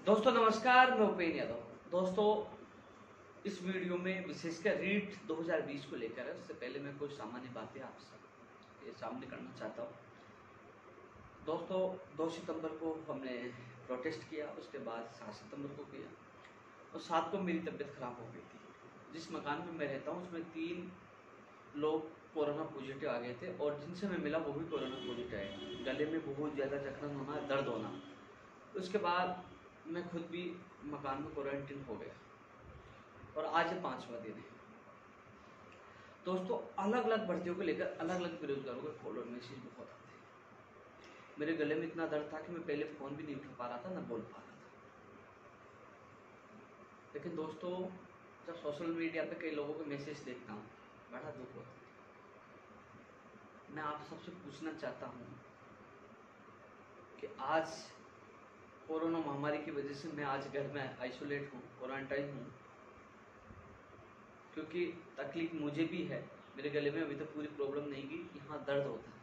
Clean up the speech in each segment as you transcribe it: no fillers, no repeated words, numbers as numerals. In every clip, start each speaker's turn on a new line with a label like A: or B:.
A: दोस्तों नमस्कार, मैं उपेंद्र यादव। दोस्तों इस वीडियो में विशेषकर रीट 2020 को लेकर है। उससे पहले मैं कुछ सामान्य बातें आपसे सामने करना चाहता हूँ। दोस्तों 2 सितंबर को हमने प्रोटेस्ट किया, उसके बाद 7 सितंबर को किया और 7 को मेरी तबीयत खराब हो गई थी। जिस मकान में मैं रहता हूँ उसमें 3 लोग कोरोना पॉजिटिव आ गए थे और जिनसे मैं मिला वो भी कोरोना पॉजिटिव आए। गले में बहुत ज़्यादा जखन होना, दर्द होना। उसके बाद मैं खुद भी मकान में क्वारंटीन हो गया और आज ये 5वां दिन है। दोस्तों अलग अलग भर्तियों को लेकर अलग अलग बेरोजगारों के कॉल और मैसेज बहुत आते हैं। मेरे गले में इतना दर्द था कि मैं पहले फ़ोन भी नहीं उठा पा रहा था, ना बोल पा रहा था। लेकिन दोस्तों जब सोशल मीडिया पे कई लोगों के मैसेज देखता हूँ बड़ा दुख होता है। मैं आप सबसे पूछना चाहता हूँ कि आज कोरोना महामारी की वजह से मैं आज घर में आइसोलेट हूँ, क्वारंटाइन हूँ, क्योंकि तकलीफ मुझे भी है। मेरे गले में अभी तक पूरी प्रॉब्लम नहीं की, यहाँ दर्द होता है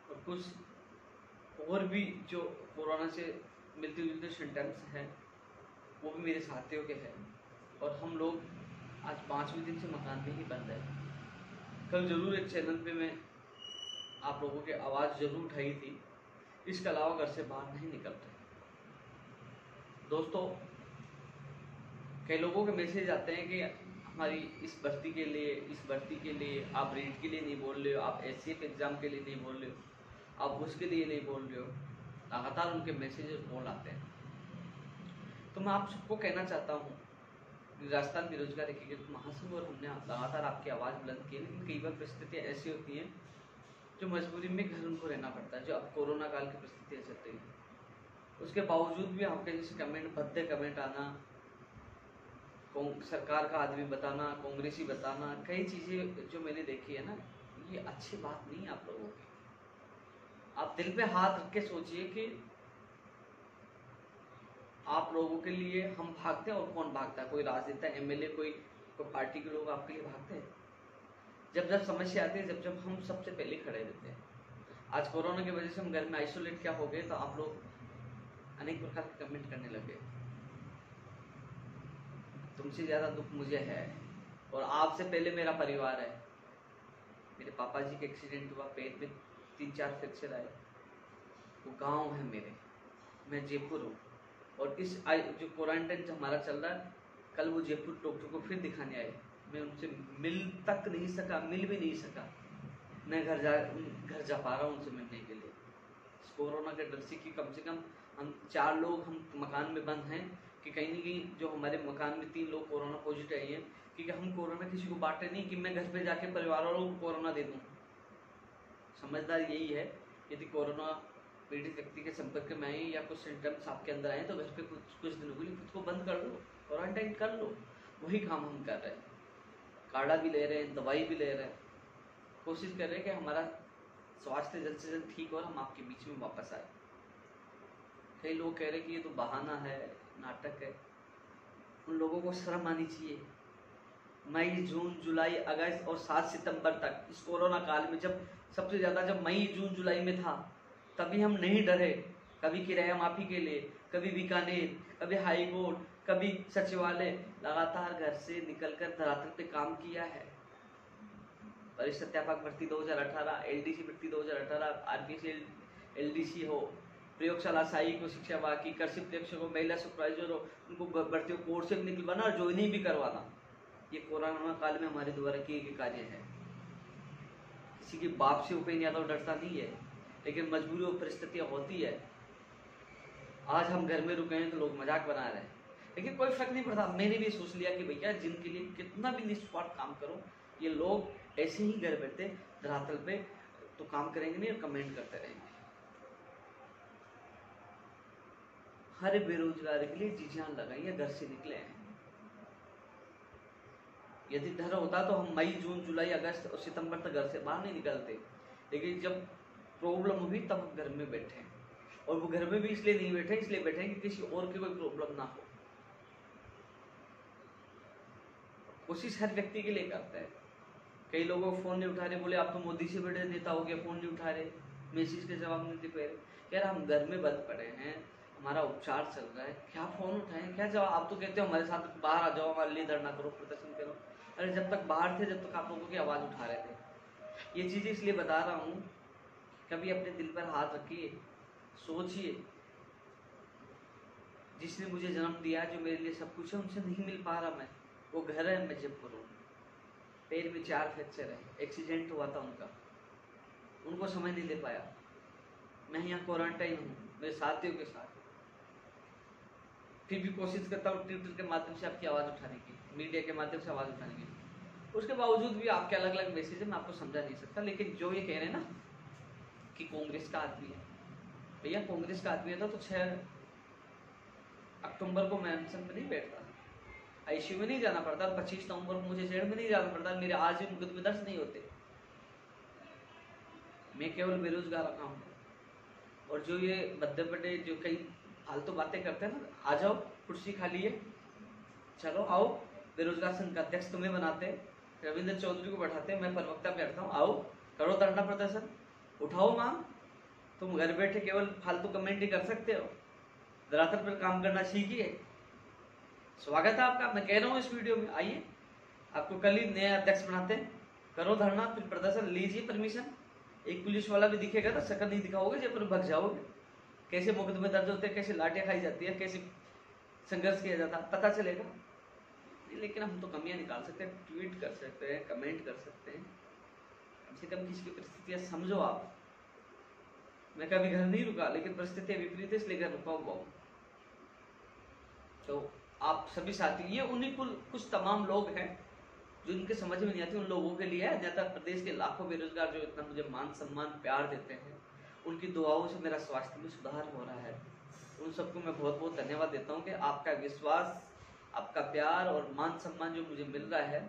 A: और कुछ और भी जो कोरोना से मिलते जुलते सिम्टम्स हैं वो भी मेरे साथियों के हैं और हम लोग आज 5वें दिन से मकान में ही बंद है। कल जरूर एक चैनल पे मैं आप लोगों की आवाज़ जरूर उठाई थी, इसके अलावा घर से बाहर नहीं निकलते। दोस्तों कई लोगों के मैसेज आते हैं कि हमारी इस भर्ती के लिए आप रीट के लिए नहीं बोल रहे हो, आप एससीएफ एग्ज़ाम के लिए नहीं बोल रहे हो, आप उसके लिए नहीं बोल रहे हो। लगातार उनके मैसेजेस कॉल आते हैं। तो मैं आप सबको कहना चाहता हूँ, राजस्थान बेरोजगार एकीकृत महासंघ और हमने लगातार आपकी आवाज़ बुलंद की है, लेकिन कई बार परिस्थितियाँ ऐसी होती हैं जो मजबूरी में घर उनको रहना पड़ता है। जो अब कोरोना काल की परिस्थितियाँ चल रही हैं, उसके बावजूद भी आपके जैसे कमेंट, भद्दे कमेंट आना, सरकार का आदमी बताना, कांग्रेसी बताना, कई चीज़ें जो मैंने देखी है ना, ये अच्छी बात नहीं है आप लोगों की। आप दिल पे हाथ रख के सोचिए कि आप लोगों के लिए हम भागते हैं और कौन भागता है? कोई राजनेता, एमएलए, कोई पार्टी के लोग आपके लिए भागते हैं? जब जब समस्या आती है, जब जब हम सबसे पहले खड़े रहते हैं। आज कोरोना की वजह से हम घर में आइसोलेट क्या हो गए, तो आप लोग अनेक प्रकार के कमेंट करने लगे। तुमसे ज़्यादा दुख मुझे है और आपसे पहले मेरा परिवार है। मेरे पापा जी का एक्सीडेंट हुआ, पेट में 3-4 फ्रैक्चर आए। वो गांव है मेरे, मैं जयपुर हूँ और इस जो क्वारंटाइन हमारा चल रहा है, कल वो जयपुर डॉक्टर को फिर दिखाने आए। मैं उनसे मिल तक नहीं सका, मिल भी नहीं सका। मैं घर जा पा रहा हूँ उनसे मिलने के लिए। इस कोरोना के डर से कि कम से कम हम 4 लोग हम मकान में बंद हैं कि कहीं ना कहीं जो हमारे मकान में 3 लोग कोरोना पॉजिटिव आए हैं, क्योंकि हम कोरोना किसी को बांटे नहीं कि मैं घर पे जाके परिवार वालों को कोरोना दे दूँ। समझदार यही है, यदि कोरोना पीड़ित व्यक्ति के संपर्क में आए या कुछ सिम्टम्स आपके अंदर आए तो घर पे कुछ दिनों के लिए खुद को बंद कर लो, क्वारंटाइन कर लो। वही काम हम कर रहे हैं। काढ़ा भी ले रहे हैं, दवाई भी ले रहे हैं, कोशिश कर रहे हैं कि हमारा स्वास्थ्य जल्द से जल्द ठीक हो और हम आपके बीच में वापस आए। कई लोग कह रहे हैं कि ये तो बहाना है, नाटक है। उन लोगों को शर्म आनी चाहिए। मई, जून, जुलाई, अगस्त और 7 सितंबर तक इस कोरोना काल में जब सबसे ज़्यादा जब मई, जून, जुलाई में था, तभी हम नहीं डरे। कभी किराया माफी के लिए, कभी बीकानेर, कभी हाई कोर्ट, कभी सचिवालय, लगातार घर से निकलकर धरातल पे काम किया है। वरिष्ठ अध्यापक भर्ती 2018, एलडीसी भर्ती 2018, आरपीसी एलडीसी हो, प्रयोगशाला सहायक को शिक्षा बाकी, कृषि प्रेक्षक हो, महिला सुपरवाइजर हो, उनको भर्ती कोर्स से निकलवाना और ज्वाइनिंग भी करवाना, ये कोरोना काल में हमारे द्वारा किए गए कार्य है। किसी के बाप से उपेंद्र यादव डरता नहीं है, लेकिन मजबूरी और परिस्थितियां होती है। आज हम घर में रुके हैं तो लोग मजाक बना रहे हैं, लेकिन कोई फर्क नहीं पड़ता। मैंने भी सोच लिया कि भैया जिनके लिए कितना भी निस्वार्थ काम करो, ये लोग ऐसे ही घर बैठे धरातल पे तो काम करेंगे नहीं और कमेंट करते रहेंगे। हर बेरोजगार के लिए जी जान लगाइए, घर से निकले हैं। यदि डर होता तो हम मई, जून, जुलाई, अगस्त और सितंबर तक घर से बाहर नहीं निकलते, लेकिन जब प्रॉब्लम हुई तब हम घर में बैठे हैं। और वो घर में भी इसलिए नहीं बैठे, इसलिए बैठे कि किसी और की कोई प्रॉब्लम ना हो। कोशिश हर व्यक्ति के लिए करता है। कई लोगों को फोन नहीं उठा रहे, बोले आप तो मोदी से बड़े नेता हो गया, फोन नहीं उठा रहे, मैसेज के जवाब नहीं दे पा रहे। यार हम घर में बंद पड़े हैं, हमारा उपचार चल रहा है, क्या फोन उठाएं, क्या जवाब? आप तो कहते हो हमारे साथ बाहर आ जाओ, हमारे लिए धरना करो, प्रदर्शन करो। अरे जब तक बाहर थे, जब तक आप लोगों की आवाज़ उठा रहे थे। ये चीज़ें इसलिए बता रहा हूँ, कभी अपने दिल पर हाथ रखिए, सोचिए, जिसने मुझे जन्म दिया, जो मेरे लिए सब कुछ है, उनसे नहीं मिल पा रहा मैं। वो घर है, मैं जयपुर हूँ, पैर में 4 फ्रैक्चर है, एक्सीडेंट हुआ था उनका, उनको समय नहीं दे पाया। मैं यहाँ क्वारंटाइन हूँ मेरे साथियों के साथ, फिर भी कोशिश करता हूँ ट्विटर के माध्यम से आपकी आवाज़ उठाने की, मीडिया के माध्यम से आवाज़ उठाने की। उसके बावजूद भी आपके अलग अलग मैसेज है, मैं आपको समझा नहीं सकता। लेकिन जो ये कह रहे हैं ना कि कांग्रेस का आदमी है, भैया कांग्रेस का आदमी है तो 6 अक्टूबर को मैं अनशन में नहीं बैठता, आईसीयू में नहीं जाना पड़ता, 25 नवंबर को मुझे जेल में नहीं जाना पड़ता, मेरे आज भी मुकदमे दर्ज नहीं होते। मैं केवल बेरोजगार रखा हूँ। और जो ये मध्य प्रदेश जो कई फालतू बातें करते हैं ना, आ जाओ कुर्सी खाली है, चलो आओ, बेरोजगार संघ का अध्यक्ष तुम्हें बनाते हैं, रविंद्र चौधरी को बैठाते हैं, मैं प्रवक्ता बैठता हूँ, आओ करो धरना प्रदर्शन, उठाओ मांग। तुम घर बैठे केवल फालतू कमेंट ही कर सकते हो, धरातल पर काम करना सीखिए। स्वागत है आपका, मैं कह रहा हूँ इस वीडियो में, आइए आपको कल ही नया अध्यक्ष बनाते हैं, करो धरना, फिर प्रदर्शन, लीजिए परमिशन। एक पुलिस वाला भी दिखेगा तो शक्ल नहीं दिखाओगे, जब भग जाओगे। कैसे मुकदमे दर्ज होते हैं, कैसे लाठियां खाई जाती है, कैसे संघर्ष किया जाता है, पता चलेगा। लेकिन हम तो कमियां निकाल सकते हैं, ट्वीट कर सकते हैं, कमेंट कर सकते हैं, कम से कम किसी की परिस्थितियां समझो आप। मैं कभी घर नहीं रुका, लेकिन परिस्थितियां विपरीत है इसलिए घर रुका हुआ हूं। तो आप सभी साथी, ये उन्हीं कुछ तमाम लोग हैं जो इनके समझ में नहीं आती, उन लोगों के लिए है। अन्यथा प्रदेश के लाखों बेरोजगार जो इतना मुझे मान सम्मान प्यार देते हैं, उनकी दुआओं से मेरा स्वास्थ्य में सुधार हो रहा है। उन सबको मैं बहुत बहुत धन्यवाद देता हूँ कि आपका विश्वास, आपका प्यार और मान सम्मान जो मुझे मिल रहा है,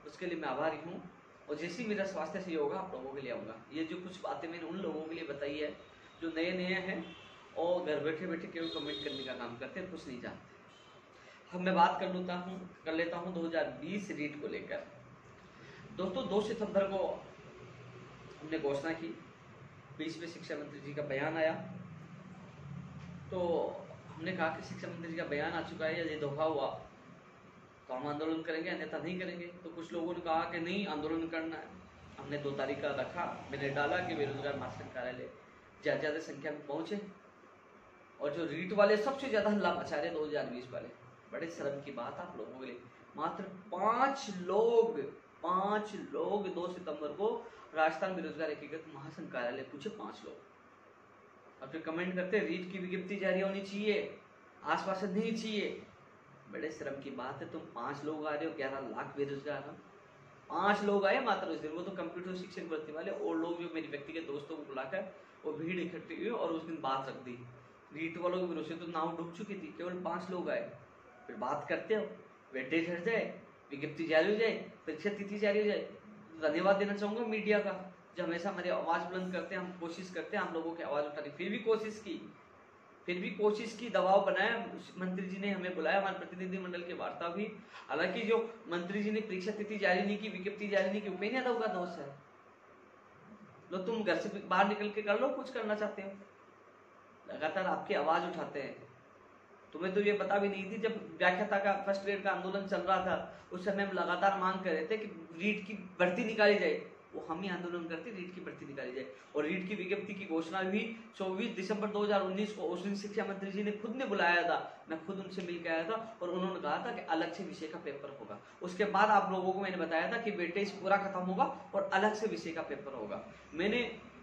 A: उसके लिए मैं आभारी हूँ। और जैसे ही मेरा स्वास्थ्य सही होगा, आप लोगों के लिए आऊँगा। ये जो कुछ बातें मैंने उन लोगों के लिए बताई है जो नए नए हैं और घर बैठे बैठे केवल कमेंट करने का काम करते हैं, कुछ नहीं जानते। अब मैं बात कर लेता हूँ 2020 रीट को लेकर। दोस्तों 2 सितंबर को हमने घोषणा की, 20वें शिक्षा मंत्री जी का बयान आया, तो हमने कहा कि शिक्षा मंत्री जी का बयान आ चुका है, यदि धोखा हुआ तो हम आंदोलन करेंगे, अन्यथा नहीं करेंगे। तो कुछ लोगों ने कहा कि नहीं आंदोलन करना है। हमने 2 तारीख का रखा, मैंने डाला कि बेरोजगार महासंघ कार्यालय ज़्यादा संख्या में पहुंचे, और जो रीट वाले सबसे ज़्यादा हल्ला मचा रहे 2020 वाले। बड़े शर्म की बात आप लोगों के लिए, मात्र 5 लोग 2 सितंबर को राजस्थान बेरोजगार एकीकृत महासंघ कार्यालय पूछे, 5 लोग। और फिर कमेंट करते रीट की विज्ञप्ति जारी होनी चाहिए, आश्वासन नहीं चाहिए। बड़े शर्म की बात है, तुम 5 लोग आ रहे हो, 11 लाख बेरोजगार हैं। 5 लोग आए मात्र उस दिन, वो तो कंप्यूटर शिक्षक भर्ती वाले और लोग जो मेरे व्यक्तिगत दोस्तों को बुलाकर वो भीड़ इकट्ठी हुई और उस दिन बात रख दी। रीट वालों के भरोसे तो नाव डूब चुकी थी, केवल 5 लोग आए। फिर बात करते हो, वेटेज हट जाए, विज्ञप्ति जारी हो जाए, परीक्षा तिथि जारी हो जाए। धन्यवाद देना चाहूंगा मीडिया का, जो हमेशा हमारी आवाज़ बुलंद करते हैं। हम कोशिश करते हैं हम लोगों की आवाज़ उठाने, फिर भी कोशिश की, दबाव बनाया। मंत्री जी ने हमें बुलाया, हमारे प्रतिनिधिमंडल की वार्ता हुई। हालांकि जो मंत्री जी ने परीक्षा तिथि जारी नहीं की, विज्ञप्ति जारी नहीं की, उपेन्द्र यादव का दोष है। लो तुम घर से बाहर निकल के कर लो, कुछ करना चाहते हो, लगातार आपकी आवाज उठाते हैं। तुम्हें तो ये पता भी नहीं थी, जब व्याख्याता का फर्स्ट ग्रेड का आंदोलन चल रहा था, उस समय हम लगातार मांग कर रहे थे कि रीट की भर्ती निकाली जाए। वो हम ही आंदोलन करते, रीट की भर्ती निकाली जाए। और रीट की विज्ञप्ति की घोषणा भी 24 दिसंबर 2019 को उस दिन शिक्षा मंत्री जी ने खुद ने बुलाया था। मैं खुद उनसे मिल के आया था और उन्होंने कहा था कि अलग से विषय का पेपर होगा। उसके बाद आप लोगों को मैंने बताया था कि वेटेज पूरा खत्म होगा और अलग से विषय का पेपर होगा। मैंने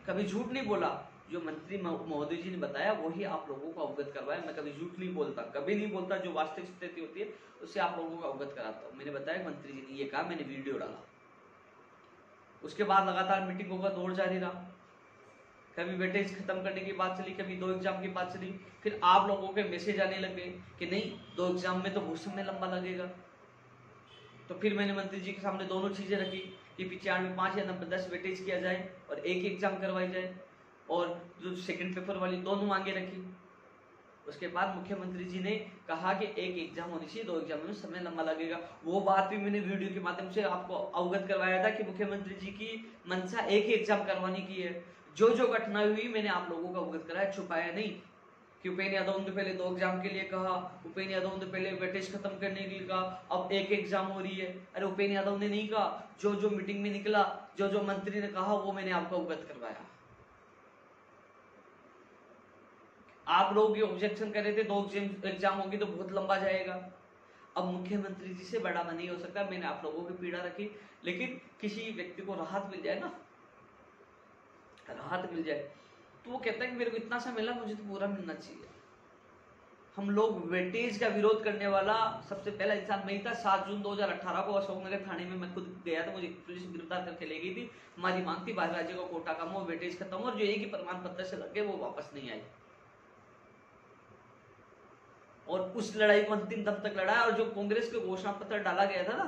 A: कभी झूठ नहीं बोला, जो मंत्री महोदय जी ने बताया वही आप लोगों को अवगत करवाया। मैं कभी झूठ नहीं बोलता, कभी नहीं बोलता, जो वास्तविक स्थिति होती है उससे आप लोगों को अवगत कराता हूँ। मैंने बताया मंत्री जी ने ये कहा, मैंने वीडियो डाला। उसके बाद लगातार मीटिंगों का दौर जारी रहा। कभी वेटेज खत्म करने की बात चली, कभी 2 एग्जाम की बात चली। फिर आप लोगों के मैसेज आने लगे कि नहीं 2 एग्जाम में तो बहुत समय लंबा लगेगा। तो फिर मैंने मंत्री जी के सामने दोनों चीजें रखी कि 95 5 या 90 10 वेटेज किया जाए और एक एग्जाम करवाई जाए, और जो सेकंड पेपर वाली दोनों मांगे रखी। उसके बाद मुख्यमंत्री जी ने कहा कि एक एग्जाम होनी चाहिए, 2 एग्जाम में समय लंबा लगेगा। वो बात भी मैंने वीडियो के माध्यम से आपको अवगत करवाया था कि मुख्यमंत्री जी की मंशा एक ही एग्जाम करवाने की है। जो जो घटना हुई मैंने आप लोगों को अवगत कराया, छुपाया नहीं। कि उपेंद्र यादव ने पहले 2 एग्जाम के लिए कहा, उपेंद्र यादव ने पहले वेटेज खत्म करने के लिए कहा, अब एक एग्जाम हो रही है। अरे उपेंद्र यादव ने नहीं कहा, जो जो मीटिंग में निकला, जो जो मंत्री ने कहा वो मैंने आपको अवगत करवाया। आप लोग ये ऑब्जेक्शन कर रहे थे 2 एग्जाम होगी तो बहुत लंबा जाएगा। अब मुख्यमंत्री जी से बड़ा नहीं हो सकता, मैंने आप लोगों की पीड़ा रखी, लेकिन किसी व्यक्ति को राहत मिल जाए ना, राहत मिल जाए, तो वो कहता है कि मेरे को इतना सा मिला, मुझे तो पूरा मिलना चाहिए। हम लोग वेटेज का विरोध करने वाला सबसे पहला इंसान मैं ही था। 7 जून 2018 को अशोकनगर थाने में मैं खुद गया था, मुझे पुलिस गिरफ्तार करके ले गई थी। हमारी मांग थी 12 राज्यों का कोटा कम हो, वेटेज खत्म हो, और जो एक ही प्रमाण पत्र से लग गए वो वापस नहीं आए। और उस लड़ाई को अंतिम दम तक लड़ा, और जो कांग्रेस के घोषणा पत्र डाला गया था ना,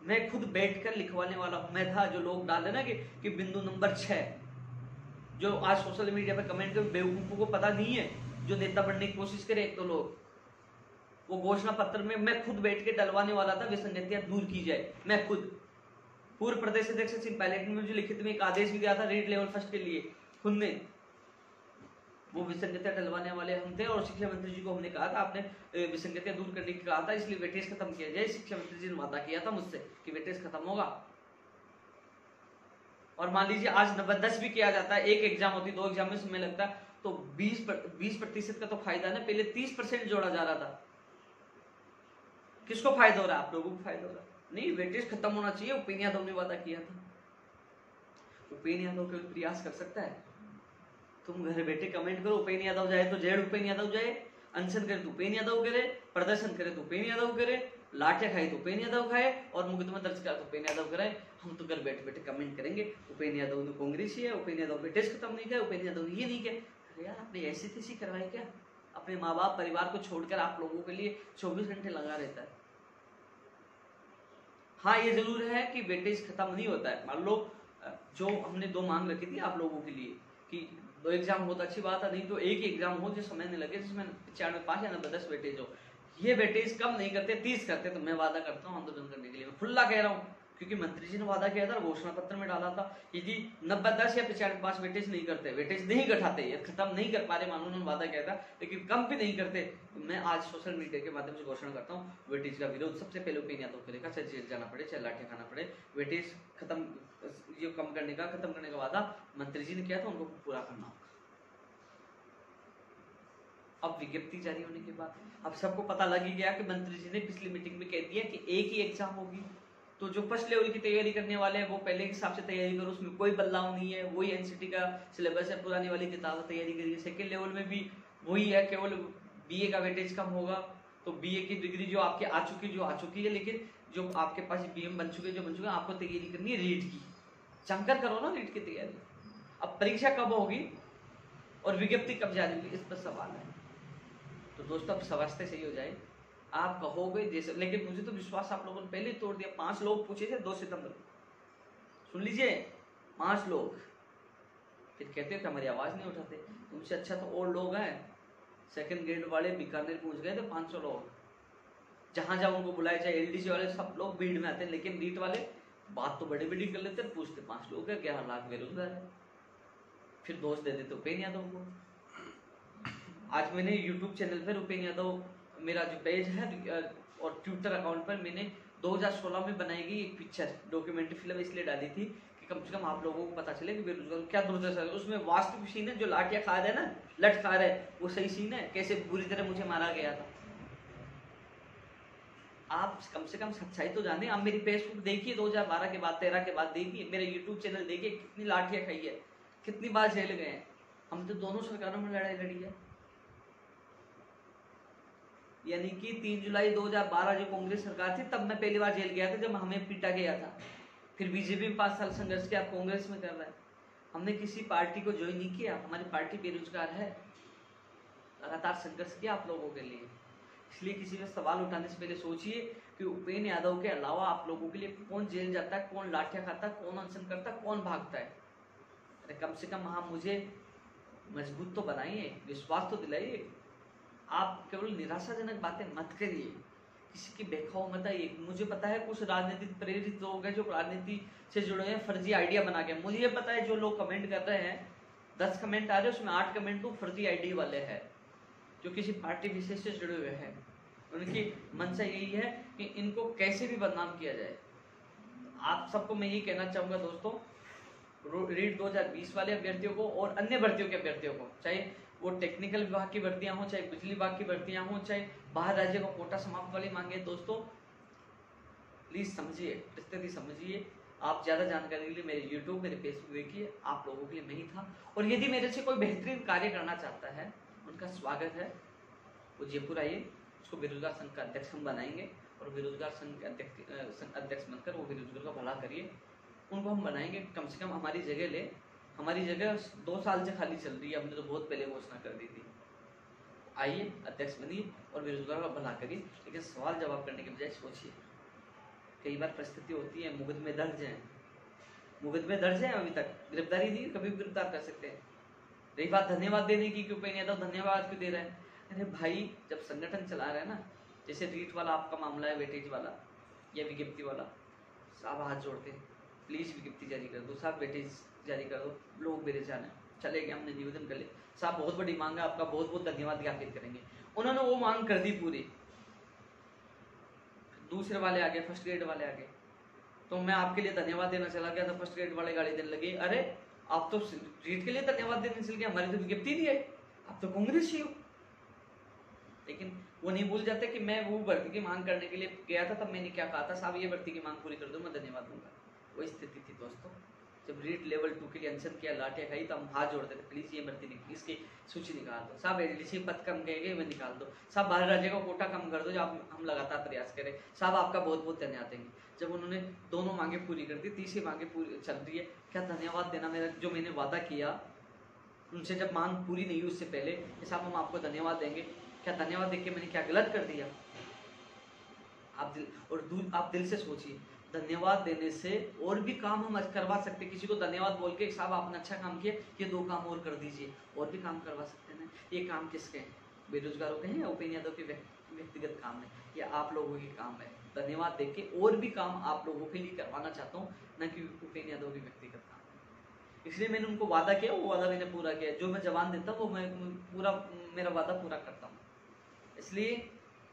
A: मैं खुद बैठकर लिखवाने वाला हूं। मैं था जो लोग डाले ना कि बिंदु नंबर 6, जो आज सोशल मीडिया पे कमेंट कर, बेवकूफों को पता नहीं है, जो नेता बनने की कोशिश करे एक तो लोग, वो घोषणा पत्र में मैं खुद बैठ के डलवाने वाला था, विसंगतियां दूर की जाए। मैं खुद पूर्व प्रदेश अध्यक्ष सिंह पायलट ने मुझे लिखित में एक आदेश भी दिया था रीड लेवल फर्स्ट के लिए, खुद ने वो विसंगतियां डलवाने वाले हम थे। और शिक्षा मंत्री जी को हमने कहा था, आपने विसंगतियां दूर करने की कहा था, इसलिए वेटेज खत्म किया जाए। शिक्षा मंत्री जी ने वादा किया था मुझसे कि वेटेज खत्म होगा। और मान लीजिए आज 90-10 भी किया जाता है, एक एग्जाम होती, 2 एग्जाम में समय लगता है, तो 20% का तो फायदा ना, पहले 30% जोड़ा जा रहा था। किसको फायदा हो रहा है? आप लोगों को फायदा हो रहा है। नहीं, वेटेज खत्म होना चाहिए, उपेंद्र यादव ने वादा किया था। उपेंद्र यादव कोई प्रयास कर सकता है? तुम घर बैठे कमेंट करो, उपेंद्र यादव जाए तो जेड उपेंद्र यादव जाए, अनशन करे तो उपेंद्र यादव करे, प्रदर्शन करे तो उपेंद्र यादव करे, लाठियां खाए तो उपेंद्र यादव खाए, और मुकदमा दर्ज करा तो उपेंद्र यादव कराए। हम तो घर बैठे बैठे कमेंट करेंगे उपेंद्र यादव ने कांग्रेस ही है, उपेंद्र यादव वेटेज खत्म नहीं किया, उपेंद्र यादव ने ये नहीं किया। अरे यार, आपने ऐसी तैसी करवाई क्या? अपने माँ बाप परिवार को छोड़कर आप लोगों के लिए 24 घंटे लगा रहता है। हाँ, ये जरूर है कि वेटेज खत्म नहीं होता है। मान लो जो हमने 2 मांग रखी थी आप लोगों के लिए कि 2 एग्जाम हो तो अच्छी बात है, नहीं तो एक ही एग्जाम हो जो समय नहीं लगे, जिसमें 95 पास या 90-10 वेटेज हो। ये वेटेज कम नहीं करते, 30 करते, तो मैं वादा करता हूँ आंदोलन करने के लिए। मैं खुला कह रहा हूँ, क्योंकि मंत्री जी ने वादा किया था, घोषणा पत्र में डाला था, यदि 90-10 या 95 वेटेज नहीं करते, वेटेज नहीं घटाते, या खत्म नहीं कर पा रहे, मानो उन्होंने वादा किया था, लेकिन कम भी नहीं करते, तो मैं आज सोशल मीडिया के माध्यम से घोषणा करता हूँ, वेटेज का विरोध सबसे पहले उपेंद्र यादव करेगा, चाहे जेल जाना पड़े, चाहे लाठियां खाना पड़े। वेटेज खत्म, ये कम करने का, खत्म करने का वादा मंत्री जी ने किया था, उनको पूरा करना होगा। अब विज्ञप्ति जारी होने के बाद अब सबको पता लग ही गया कि मंत्री जी ने पिछली मीटिंग में कह दिया कि एक ही एग्जाम होगी, तो जो फर्स्ट लेवल की तैयारी करने वाले हैं वो पहले के हिसाब से तैयारी करो, उसमें कोई बदलाव नहीं है, वही एनसीटी का सिलेबस है, पुरानी वाली किताब तैयारी करिए। सेकेंड लेवल में भी वही है, केवल बीए का वेटेज कम होगा, तो बीए की डिग्री जो आपके आ चुकी है, लेकिन जो आपके पास बीएम बन चुके, जो बन चुके, आपको तैयारी करनी है रीट की, जमकर करो ना रीट की तैयारी। अब परीक्षा कब होगी और विज्ञप्ति कब जारी होगी, इस पर सवाल है। तो दोस्तों अब समझते सही हो जाए, आप कहोगे जैसे, लेकिन मुझे तो विश्वास आप लोगों ने पहले ही तोड़ दिया। 5 लोग पूछे थे 2 सितंबर, सुन लीजिए, 5 लोग, फिर कहते हैं कि हमारी आवाज नहीं उठाते। तुमसे अच्छा तो और लोग हैं, सेकंड ग्रेड वाले बीकानेर पहुंच गए थे 500 लोग, जहां जहां उनको बुलाया जाए, एलडीसी वाले सब लोग भीड़ में आते हैं, लेकिन रीट वाले बात तो बड़ी बड़ी कर लेते, पूछते 5 लोग है, 11 लाख बेरोजगार है, फिर दोष दे देते उपेंद्र यादव को। आज मैंने यूट्यूब चैनल पर उपेंद्र यादव, मेरा जो पेज है, और ट्विटर अकाउंट पर मैंने 2016 में बनाई गई एक पिक्चर, डॉक्यूमेंट्री फिल्म इसलिए डाली थी कि कम से कम आप लोगों को पता चले कि बेरोजगार क्या दुर्दशा है। उसमें वास्तविक सीन है, जो लाठियां खा रहे ना, लठ खा रहे, वो सही सीन है, कैसे बुरी तरह मुझे मारा गया था। आप कम से कम सच्चाई तो जाने। आप मेरी फेसबुक देखिए 2012 के बाद, 13 के बाद देखिए, मेरे यूट्यूब चैनल देखिए, कितनी लाठियां खाई है, कितनी बार जेल गए हैं। हम तो दोनों सरकारों में लड़ाई लड़ी है। यानी कि 3 जुलाई 2012 जो कांग्रेस सरकार थी, तब मैं पहली बार जेल गया था, जब हमें पीटा गया था। फिर बीजेपी में 5 साल संघर्ष किया, कांग्रेस में कर रहा है। हमने किसी पार्टी को ज्वाइन नहीं किया, हमारी पार्टी बेरोजगार है, लगातार संघर्ष किया आप लोगों के लिए। इसलिए किसी में सवाल उठाने से पहले सोचिए कि उपेंद्र यादव के अलावा आप लोगों के लिए कौन जेल जाता है, कौन लाठियां खाता है, कौन अनशन करता है, कौन भागता है। अरे कम से कम हाँ, मुझे मजबूत तो बनाइए, विश्वास तो दिलाइए। आप केवल निराशाजनक बातें मत करिए, किसी की बेखाओ मत आइए। मुझे पता है कुछ राजनीतिक प्रेरित लोग हैं जो राजनीति से जुड़े हैं, फर्जी आइडिया बना के। मुझे ये पता है जो लोग कमेंट कर रहे हैं, 10 कमेंट आ रहे हैं, उसमें 8 कमेंट तो फर्जी आइडिया वाले हैं। जो किसी पार्टी विशेष से जुड़े हुए हैं, उनकी मंशा यही है कि इनको कैसे भी बदनाम किया जाए। आप सबको मैं यही कहना चाहूँगा दोस्तों, रीट 2020 वाले अभ्यर्थियों को और अन्य भर्तियों के अभ्यर्थियों को, चाहे वो टेक्निकल विभाग की भर्तियां हों, चाहे बिजली विभाग की भर्तियां हों, चाहे बाहर राज्य का कोटा समाप्त वाली मांगे, दोस्तों प्लीज समझिए, परिस्थिति समझिए। आप ज्यादा जानकारी के लिए मेरे यूट्यूब, मेरे फेसबुक देखिए। आप लोगों के लिए मैं ही था, और यदि मेरे से कोई बेहतरीन कार्य करना चाहता है, उनका स्वागत है, वो जयपुर आइए, उसको बेरोजगार संघ का अध्यक्ष हम बनाएंगे, और बेरोजगार संघ के अध्यक्ष बनकर वो बेरोजगार का भला करिए, उनको हम बनाएंगे। कम से कम हमारी जगह ले, हमारी जगह 2 साल से खाली चल रही है, हमने तो बहुत पहले घोषणा कर दी थी। आइए, अध्यक्ष बनिए और बेरोजगार का भला करिए, लेकिन सवाल जवाब करने के बजाय सोचिए। कई बार परिस्थिति होती है, मुकदमे दर्ज हैं, मुकदमे दर्ज हैं, अभी तक गिरफ्तारी नहीं, कभी भी गिरफ्तार कर सकते हैं। रही बात धन्यवाद देने की, क्यों उपेंद्र यादव धन्यवाद क्यों दे रहे हैं? अरे भाई, जब संगठन चला रहे हैं ना, जैसे रीट वाला आपका मामला है, वेटेज वाला या विज्ञप्ति वाला, साहब हाथ जोड़ते हैं, प्लीज विज्ञप्ति जारी कर दो साहब, वेटेज जारी कर दो, लोग बेरोजगार हैं। चले गए, हमने निवेदन कर लिया, साहब बहुत बड़ी मांग है, आपका बहुत बहुत धन्यवाद ज्ञापित करेंगे। उन्होंने वो मांग कर दी पूरी, दूसरे वाले आ गए, फर्स्ट ग्रेड वाले आ गए, तो मैं आपके लिए धन्यवाद देना चला गया था, फर्स्ट ग्रेड वाले गाली देने लगे, अरे आप तो रीट के लिए धन्यवाद देने चल गए, हमारी तो विज्ञप्ति नहीं है, आप तो कांग्रेस ही हो। लेकिन वो नहीं भूल जाते कि मैं वो भर्ती की मांग करने के लिए गया था, तब मैंने क्या कहा था, साहब ये भर्ती की मांग पूरी कर दो, मैं धन्यवाद दूंगा। वही स्थिति थी दोस्तों, जब रीट लेवल 2 के लिए अनशन किया, लाठियां खाई, तो हम हाथ जोड़ते थे, प्लीज ये भर्ती निकली, इसकी सूची निकाल दो साहब, एडीसी पद कम गए मैं निकाल दो साहब, बाहर राज्य का कोटा कम कर दो, जो हम लगातार प्रयास करें साहब, आपका बहुत बहुत धन्यवाद देंगे। जब उन्होंने दोनों मांगे पूरी कर दी, तीसरी मांगे पूरी चल रही है, क्या धन्यवाद देना, मेरा जो मैंने वादा किया उनसे, जब मांग पूरी नहीं हुई उससे पहले, साहब हम आपको धन्यवाद देंगे, क्या धन्यवाद देख के मैंने क्या गलत कर दिया? आप दिल से सोचिए, धन्यवाद देने से और भी काम हम करवा सकते हैं। किसी को धन्यवाद बोल के, साहब आपने अच्छा काम किया, ये 2 काम और कर दीजिए, और भी काम करवा सकते हैं ना। ये काम किसके हैं? बेरोजगारों के हैं या उपेंद्र यादव के व्यक्तिगत काम है, या आप लोगों के काम है? धन्यवाद देके और भी काम आप लोगों के लिए करवाना चाहता हूँ, न कि उपेंद्र यादव के व्यक्तिगत काम है। इसलिए मैंने उनको वादा किया, वो वादा मैंने पूरा किया, जो मैं जवान देता हूँ वो मैं पूरा, मेरा वादा पूरा करता हूँ। इसलिए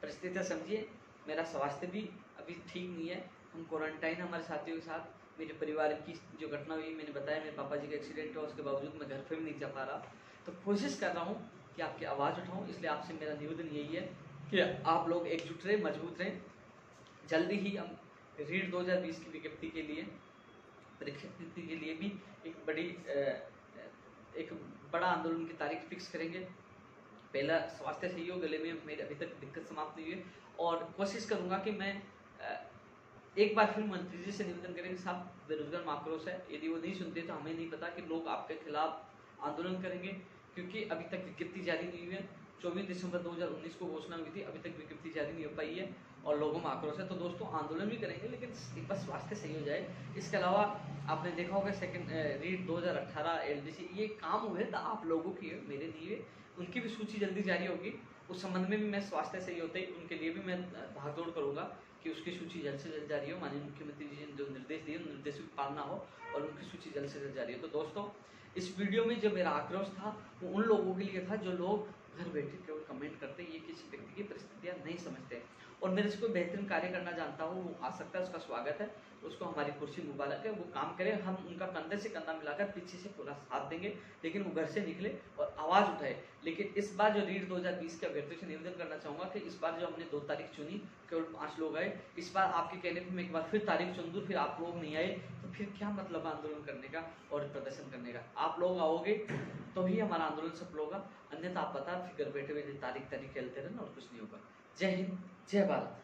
A: परिस्थितियाँ समझिए, मेरा स्वास्थ्य भी अभी ठीक नहीं है, हम क्वारंटाइन हमारे साथियों के साथ, मेरे परिवार की जो घटना हुई, मैंने बताया मेरे पापा जी का एक्सीडेंट हुआ, उसके बावजूद मैं घर पर भी नहीं जा पा रहा, तो कोशिश कर रहा हूँ कि आपकी आवाज़ उठाऊँ। इसलिए आपसे मेरा निवेदन यही है कि आप लोग एकजुट रहें, मजबूत रहें। जल्दी ही हम रीट 2020 की विज्ञप्ति के लिए, परीक्षा के लिए भी एक बड़ा आंदोलन की तारीख फिक्स करेंगे। पहला स्वास्थ्य सहयोग, गले में मेरे अभी तक दिक्कत समाप्त नहीं हुई है, और कोशिश करूंगा कि मैं एक बार फिर मंत्री जी से निवेदन करेंगे, साहब बेरोजगार में आक्रोश है, यदि वो नहीं सुनते तो हमें नहीं पता कि लोग आपके खिलाफ आंदोलन करेंगे, क्योंकि अभी तक विज्ञप्ति जारी नहीं हुई है। 24 दिसंबर 2019 को घोषणा हुई थी, अभी तक विज्ञप्ति जारी नहीं हो पाई है, और लोगों में आक्रोश है। तो दोस्तों आंदोलन भी करेंगे, लेकिन एक बार स्वास्थ्य सही हो जाए। इसके अलावा आपने देखा होगा सेकंड रीट 2018 एलडीसी, ये काम हुए तो आप लोगों की, मेरे नहीं हुए, उनकी भी सूची जल्दी जारी होगी। उस संबंध में भी मैं स्वास्थ्य सही होते ही उनके लिए भी मैं भागदौड़ करूंगा कि उसकी सूची जल्द से जल्द जारी हो। माननीय मुख्यमंत्री जी ने जो निर्देश दिए, उन निर्देशों की पालना हो और उनकी सूची जल्द से जल्द जारी हो। तो दोस्तों, इस वीडियो में जो मेरा आक्रोश था वो उन लोगों के लिए था जो लोग घर बैठे केवल कमेंट करते, ये किसी व्यक्ति की परिस्थितियां नहीं समझते, और मेरे से कोई बेहतरीन कार्य करना जानता हो वो आ सकता है, उसका स्वागत है, उसको हमारी कुर्सी मुबारक है, वो काम करे, हम उनका कंधे से कंधा मिलाकर पीछे से पूरा साथ देंगे, लेकिन वो घर से निकले और आवाज़ उठाए। लेकिन इस बार जो रीट 2020 के अभ्यर्थियों से निवेदन करना चाहूँगा कि इस बार जो हमने 2 तारीख चुनी, केवल 5 लोग आए, इस बार आपके कहने पर मैं एक बार फिर तारीख चुन दूँ, फिर आप लोग नहीं आए, तो फिर क्या मतलब आंदोलन करने का और प्रदर्शन करने का? आप लोग आओगे तो ही हमारा आंदोलन सफल होगा, अन्यथा आप पता फिर घर बैठे हुए तारीख खेलते रहना और कुछ नहीं होगा। जय हिंद, जय भारत।